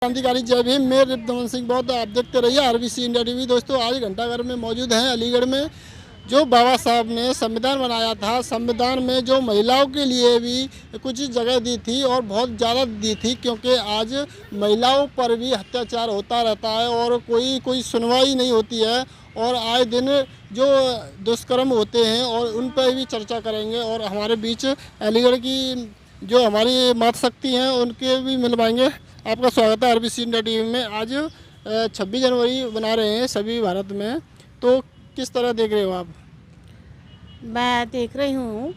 क्रांतिकारी जय भीम। मैं रिपुदमन सिंह बौद्ध, आप देखते रहिए आरबीसी इंडिया टीवी। दोस्तों, आज घंटाघर में मौजूद हैं अलीगढ़ में, जो बाबा साहब ने संविधान बनाया था। संविधान में जो महिलाओं के लिए भी कुछ जगह दी थी और बहुत ज़्यादा दी थी, क्योंकि आज महिलाओं पर भी अत्याचार होता रहता है और कोई सुनवाई नहीं होती है। और आए दिन जो दुष्कर्म होते हैं और उन पर भी चर्चा करेंगे। और हमारे बीच अलीगढ़ की जो हमारी मातृशक्ति हैं उनके भी मिलवाएंगे। आपका स्वागत है आरबीसी इंडिया टीवी में। आज 26 जनवरी बना रहे हैं सभी भारत में, तो किस तरह देख रहे हो आप? मैं देख रही हूँ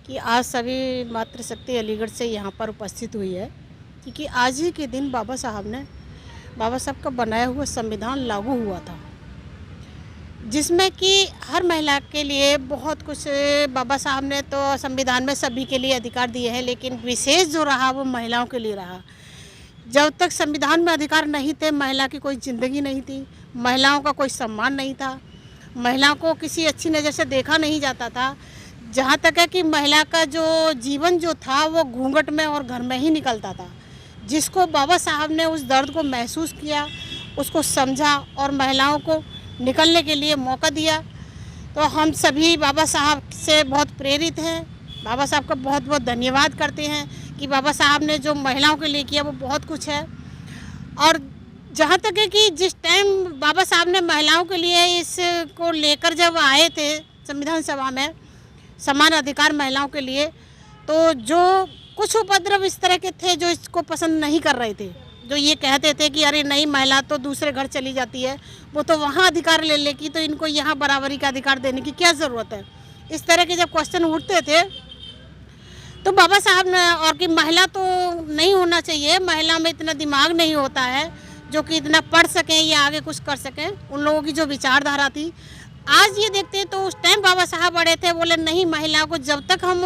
कि आज सभी मातृशक्ति अलीगढ़ से यहाँ पर उपस्थित हुई है, क्योंकि आज ही के दिन बाबा साहब का बनाया हुआ संविधान लागू हुआ था, जिसमें कि हर महिला के लिए बहुत कुछ बाबा साहब ने तो संविधान में सभी के लिए अधिकार दिए हैं, लेकिन विशेष जो रहा वो महिलाओं के लिए रहा। जब तक संविधान में अधिकार नहीं थे, महिला की कोई ज़िंदगी नहीं थी, महिलाओं का कोई सम्मान नहीं था, महिलाओं को किसी अच्छी नज़र से देखा नहीं जाता था। जहाँ तक है कि महिला का जो जीवन जो था वो घूंघट में और घर में ही निकलता था। जिसको बाबा साहब ने उस दर्द को महसूस किया, उसको समझा और महिलाओं को निकलने के लिए मौका दिया। तो हम सभी बाबा साहब से बहुत प्रेरित हैं, बाबा साहब का बहुत बहुत धन्यवाद करते हैं कि बाबा साहब ने जो महिलाओं के लिए किया वो बहुत कुछ है। और जहाँ तक है कि जिस टाइम बाबा साहब ने महिलाओं के लिए इसको लेकर जब आए थे संविधान सभा में, समान अधिकार महिलाओं के लिए, तो जो कुछ उपद्रव इस तरह के थे जो इसको पसंद नहीं कर रहे थे, जो ये कहते थे कि अरे नहीं, महिला तो दूसरे घर चली जाती है, वो तो वहाँ अधिकार ले लेगी, तो इनको यहाँ बराबरी का अधिकार देने की क्या ज़रूरत है। इस तरह के जब क्वेश्चन उठते थे तो बाबा साहब ने, और कि महिला तो नहीं होना चाहिए, महिला में इतना दिमाग नहीं होता है जो कि इतना पढ़ सकें या आगे कुछ कर सकें, उन लोगों की जो विचारधारा थी। आज ये देखते हैं तो उस टाइम बाबा साहब बड़े थे, बोले नहीं, महिला को जब तक हम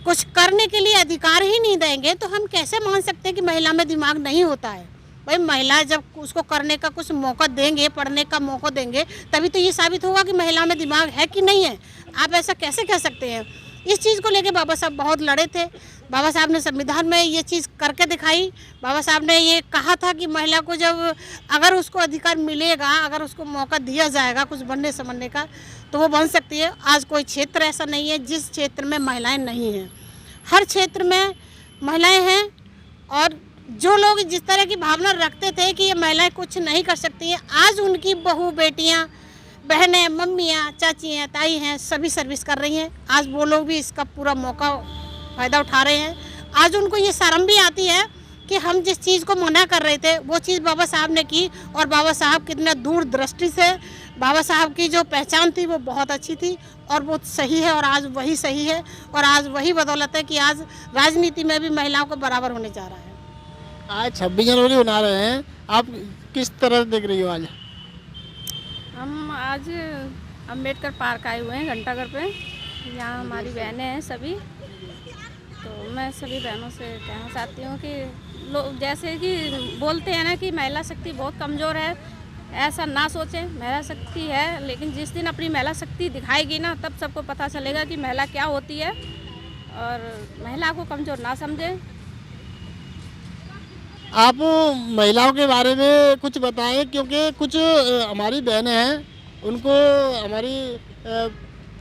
कुछ करने के लिए अधिकार ही नहीं देंगे तो हम कैसे मान सकते हैं कि महिला में दिमाग नहीं होता है। भाई, महिला जब उसको करने का कुछ मौका देंगे, पढ़ने का मौका देंगे, तभी तो ये साबित होगा कि महिला में दिमाग है कि नहीं है। आप ऐसा कैसे कह सकते हैं? इस चीज़ को लेके बाबा साहब बहुत लड़े थे। बाबा साहब ने संविधान में ये चीज़ करके दिखाई। बाबा साहब ने ये कहा था कि महिला को जब अगर उसको अधिकार मिलेगा, अगर उसको मौका दिया जाएगा कुछ बनने समझने का, तो वो बन सकती है। आज कोई क्षेत्र ऐसा नहीं है जिस क्षेत्र में महिलाएं नहीं हैं, हर क्षेत्र में महिलाएं हैं। और जो लोग जिस तरह की भावना रखते थे कि ये महिलाएं कुछ नहीं कर सकती हैं, आज उनकी बहू बेटियाँ, बहनें, मम्मियाँ, चाचियाँ, ताई हैं, सभी सर्विस कर रही हैं। आज वो लोग भी इसका पूरा मौका फ़ायदा उठा रहे हैं। आज उनको ये शर्म भी आती है कि हम जिस चीज़ को मना कर रहे थे वो चीज़ बाबा साहब ने की। और बाबा साहब कितने दूरदृष्टि से, बाबा साहब की जो पहचान थी वो बहुत अच्छी थी और वो सही है, और आज वही सही है। और आज वही बदौलत है कि आज राजनीति में भी महिलाओं को बराबर होने जा रहा है। आज 26 जनवरी बना रहे हैं, आप किस तरह देख रही हो? आज हम आज अंबेडकर पार्क आए हुए हैं घंटाघर पे। यहाँ हमारी बहनें हैं सभी, तो मैं सभी बहनों से कहना चाहती हूँ कि लोग जैसे कि बोलते हैं ना कि महिला शक्ति बहुत कमज़ोर है, ऐसा ना सोचें। महिला शक्ति है, लेकिन जिस दिन अपनी महिला शक्ति दिखाएगी ना, तब सबको पता चलेगा कि महिला क्या होती है, और महिला को कमज़ोर ना समझें। आप महिलाओं के बारे में कुछ बताएं, क्योंकि कुछ हमारी बहनें हैं, उनको हमारी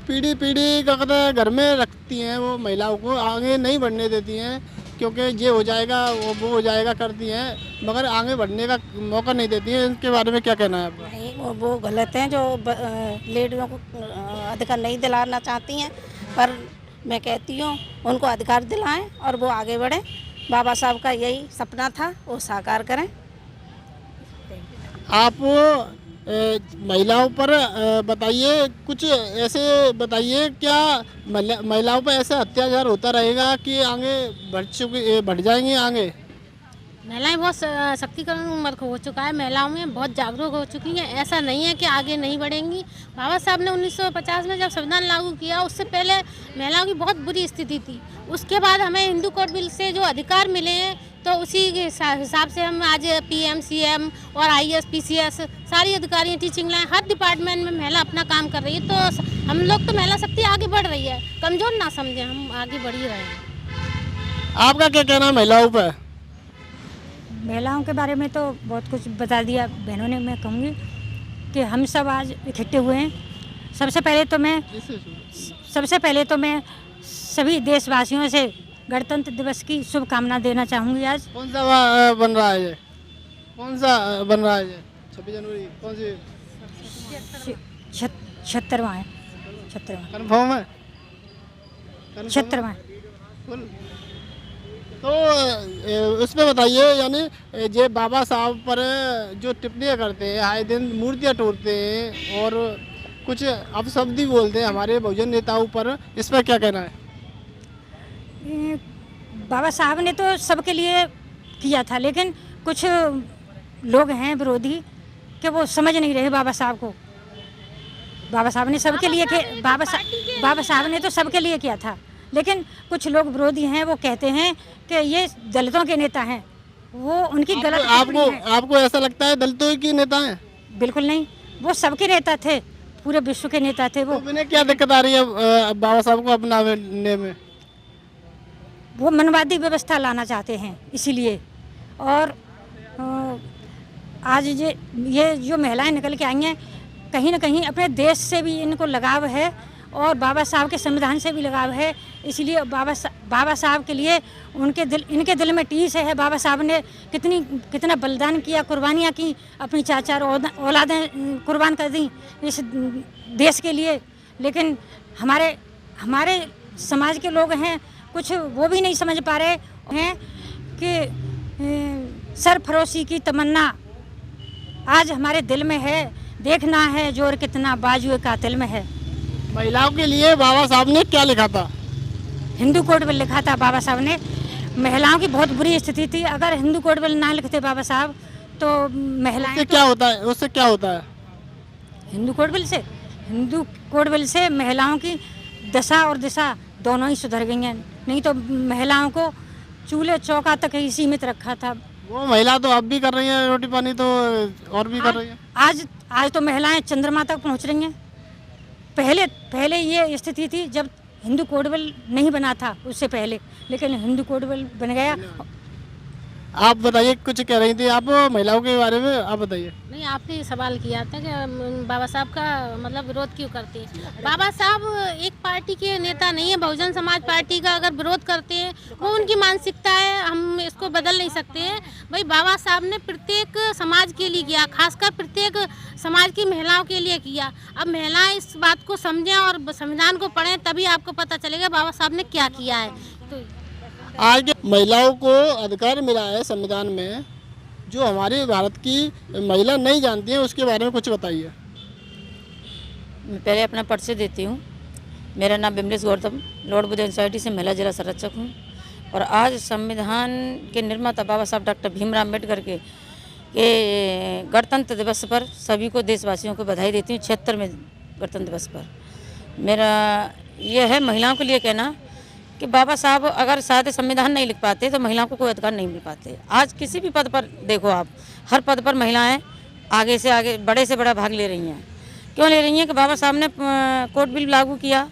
पीढ़ी का कहते हैं घर में रखती हैं, वो महिलाओं को आगे नहीं बढ़ने देती हैं, क्योंकि ये हो जाएगा वो हो जाएगा करती हैं, मगर आगे बढ़ने का मौका नहीं देती हैं। इनके बारे में क्या कहना है आपका? नहीं, वो गलत हैं जो लेडियों को अधिकार नहीं दिलाना चाहती हैं, पर मैं कहती हूँ उनको अधिकार दिलाएं और वो आगे बढ़ें। बाबा साहब का यही सपना था, वो साकार करें। आप महिलाओं पर बताइए, कुछ ऐसे बताइए, क्या महिलाओं पर ऐसा अत्याचार होता रहेगा कि आगे बढ़ जाएंगी? आगे महिलाएं बहुत सशक्तिकरण हो चुका है, महिलाओं में बहुत जागरूक हो चुकी हैं। ऐसा नहीं है कि आगे नहीं बढ़ेंगी। बाबा साहब ने 1950 में जब संविधान लागू किया, उससे पहले महिलाओं की बहुत बुरी स्थिति थी। उसके बाद हमें हिंदू कोड बिल से जो अधिकार मिले हैं, तो उसी के हिसाब से हम आज PM, CM और IAS, PCS सारी अधिकारियाँ, टीचिंग लाइन, हर डिपार्टमेंट में महिला अपना काम कर रही है। तो हम लोग तो महिला शक्ति आगे बढ़ रही है, कमज़ोर ना समझें, हम आगे बढ़ ही रहे हैं। आपका क्या कहना है महिलाओं पर? महिलाओं के बारे में तो बहुत कुछ बता दिया बहनों ने। मैं कहूँगी कि हम सब आज इकट्ठे हुए हैं। सबसे पहले तो मैं सभी देशवासियों से गणतंत्र दिवस की शुभकामना देना चाहूँगी। आज कौन सा बन रहा है ये? कौन सा बन रहा है ये? 26 जनवरी कौन सी 76वां है। 76वां कन्फर्म है? 76वां। तो उस पर बताइए, यानी ये बाबा साहब पर जो टिप्पणियाँ करते हैं, आए दिन मूर्तियाँ तोड़ते हैं और कुछ अपशब्द बोलते हैं हमारे बहुजन नेताओं पर, इस पर क्या कहना है? बाबा साहब ने तो सबके लिए किया था, लेकिन कुछ लोग हैं विरोधी कि वो समझ नहीं रहे बाबा साहब को। बाबा साहब ने सबके लिए बाबा साहब ने तो सबके लिए किया था, लेकिन कुछ लोग विरोधी हैं, वो कहते हैं कि ये दलितों के नेता हैं। वो उनकी गलत आपको ऐसा लगता है दलितों के नेता हैं? बिल्कुल नहीं, वो सबके नेता थे, पूरे विश्व के नेता थे। वो तो उन्हें क्या दिक्कत आ रही है बाबा साहब को अपनाने में? वो मनवादी व्यवस्था लाना चाहते हैं इसीलिए। और आज ये जो महिलाएं निकल के आई हैं, कहीं ना कहीं अपने देश से भी इनको लगाव है और बाबा साहब के संविधान से भी लगाव है। इसलिए बाबा साहब के लिए इनके दिल में टीस है। बाबा साहब ने कितना बलिदान किया, कुर्बानियाँ की, अपनी 4 औलादें कुर्बान कर दी इस देश के लिए। लेकिन हमारे समाज के लोग हैं, कुछ वो भी नहीं समझ पा रहे हैं कि सरफरोशी की तमन्ना आज हमारे दिल में है। देखना है जोर कितना बाजुए कातिल में है। महिलाओं के लिए बाबा साहब ने क्या लिखा था? हिंदू कोड बिल लिखा था बाबा साहब ने। महिलाओं की बहुत बुरी स्थिति थी। अगर हिंदू कोड बिल ना लिखते बाबा साहब तो महिलाएं उससे क्या होता है? हिंदू कोड बिल से महिलाओं की दशा और दिशा दोनों ही सुधर गई हैं। नहीं तो महिलाओं को चूल्हे चौका तक ही सीमित रखा था। वो महिला तो अब भी कर रही है, रोटी पानी तो और भी कर रही है। आज तो महिलाएं चंद्रमा तक पहुंच रही हैं। पहले ये स्थिति थी जब हिंदू कोड बिल नहीं बना था, उससे पहले, लेकिन हिंदू कोड बिल बन गया। आप बताइए, कुछ कह रही थी आप महिलाओं के बारे में, आप बताइए। नहीं, आपने सवाल किया था कि बाबा साहब का मतलब विरोध क्यों करते हैं। बाबा साहब एक पार्टी के नेता नहीं है, बहुजन समाज पार्टी का अगर विरोध करते हैं वो उनकी मानसिकता है, हम इसको बदल नहीं सकते हैं। भाई बाबा साहब ने प्रत्येक समाज के लिए किया, खासकर प्रत्येक समाज की महिलाओं के लिए किया। अब महिलाएं इस बात को समझें और संविधान को पढ़ें, तभी आपको पता चलेगा बाबा साहब ने क्या किया है। तो आज महिलाओं को अधिकार मिला है संविधान में, जो हमारे भारत की महिला नहीं जानती हैं, उसके बारे में कुछ बताइए। मैं पहले अपना परिचय देती हूँ। मेरा नाम बिमलेश गौतम, लॉर्ड बुद्ध सोसाइटी से महिला जिला संरक्षक हूँ। और आज संविधान के निर्माता बाबा साहब डॉक्टर भीमराव अम्बेडकर के गणतंत्र दिवस पर सभी को, देशवासियों को बधाई देती हूँ। 76वें गणतंत्र दिवस पर मेरा यह है महिलाओं के लिए कहना कि बाबा साहब अगर शायद संविधान नहीं लिख पाते तो महिलाओं को कोई अधिकार नहीं मिल पाते। आज किसी भी पद पर देखो आप, हर पद पर महिलाएं आगे से आगे, बड़े से बड़ा भाग ले रही हैं। क्यों ले रही हैं कि बाबा साहब ने कोड बिल लागू किया,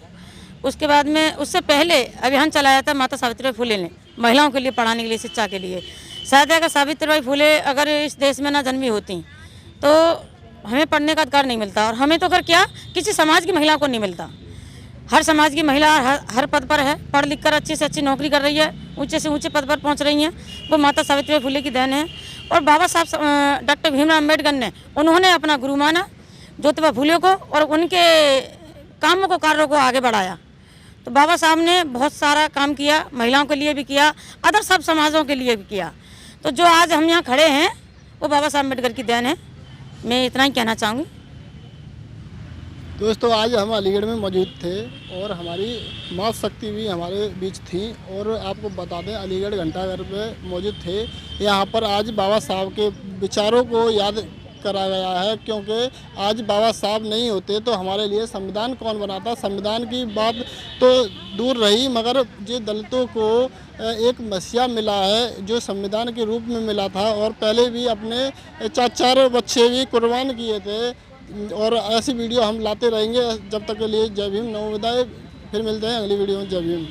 उसके बाद में उससे पहले अभियान चलाया था माता सावित्रीबाई फुले ने महिलाओं के लिए पढ़ाने के लिए, शिक्षा के लिए। शायद अगर सावित्रीबाई फुले अगर इस देश में ना जन्मी होती तो हमें पढ़ने का अधिकार नहीं मिलता, और हमें तो अगर क्या किसी समाज की महिला को नहीं मिलता। हर समाज की महिला हर पद पर है, पढ़ लिख कर अच्छी से अच्छी नौकरी कर रही है, ऊंचे से ऊंचे पद पर पहुंच रही हैं। वो माता सावित्रीबाई फुले की देन है। और बाबा साहब डॉक्टर भीमराव अम्बेडकर ने, उन्होंने अपना गुरु माना ज्योतिबा फुले को और उनके कामों को, कार्यों को आगे बढ़ाया। तो बाबा साहब ने बहुत सारा काम किया, महिलाओं के लिए भी किया, अदर सब समाजों के लिए भी किया। तो जो आज हम यहाँ खड़े हैं वो बाबा साहब अम्बेडकर की देन है। मैं इतना ही कहना चाहूँगी। दोस्तों, आज हम अलीगढ़ में मौजूद थे और हमारी माँ शक्ति भी हमारे बीच थी। और आपको बता दें, अलीगढ़ घंटाघर में मौजूद थे। यहाँ पर आज बाबा साहब के विचारों को याद करा गया है, क्योंकि आज बाबा साहब नहीं होते तो हमारे लिए संविधान कौन बनाता। संविधान की बात तो दूर रही, मगर जो दलितों को एक मसीहा मिला है, जो संविधान के रूप में मिला था, और पहले भी अपने 4 बच्चे भी कुर्बान किए थे। और ऐसी वीडियो हम लाते रहेंगे। जब तक के लिए जय भीम, नमो बुद्धाय। फिर मिलते हैं अगली वीडियो में। जय भीम।